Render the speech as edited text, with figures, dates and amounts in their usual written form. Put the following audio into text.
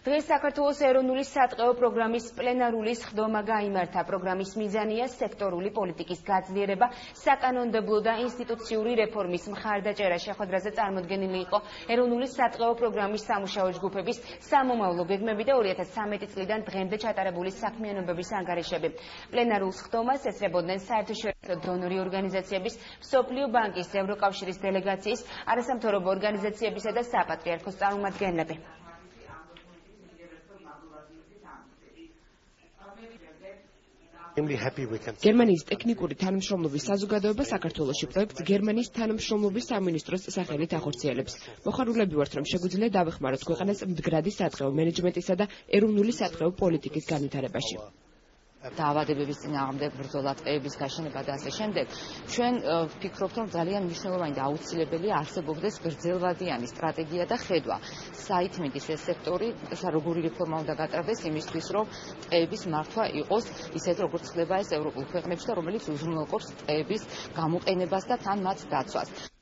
დღეს საქართველოს ეროვნული სატყეო პროგრამის პლენარული სხდომა გაიმართა. პროგრამის მიზანია სექტორული პოლიტიკის გაძლიერება, საკანონმდებლო და ინსტიტუციური რეფორმის მხარდაჭერა. შეხვედრაზე წარმოდგენილი იყო ეროვნული სატყეო პროგრამის სამუშაო ჯგუფების სამომავლო გეგმები და 2013 წლიდან დღემდე ჩატარებული საქმიანობების ანგარიშები. პლენარულ სხდომას ესწრებოდნენ საერთაშორისო დონორი ორგანიზაციების, მსოფლიო ბანკის, ევროკავშირის დელეგაციის, არასამთავრობო ორგანიზაციებისა და საპატრიარქოს წარმომადგენლები. გერმანიის ტექნიკური თანამშრომლობის საზოგადოება საქართველოში პროექტს გერმანიის თანამშრომლობის სამინისტროს სახელით ახორციელებს. მოხარულები ვართ, რომ შეგვიძლია დავეხმაროთ ქვეყანას მდგრადი სატყეო მენეჯმენტისა და ეროვნული სატყეო პოლიტიკის განვითარებაში. დაავადებების წინააღმდეგ ბრძოლა, ტყეების გაშენება და ასე შემდეგ. ჩვენ ვფიქრობთ, რომ ძალიან მნიშვნელოვანი და აუცილებელია არსებობდეს გრძელვადიანი სტრატეგია და ხედვა. საითმიდის ეს სექტორი, როგორი რეფორმა უნდა გატარდეს იმისთვის, რომ ტყეების მართვა იყოს ისეთ, როგორც ხდება ეს ევროპულ ქვეყნებში და რომელიც უზრუნველყოფს ტყეების გამოყენებას და თან მათ დაცვას.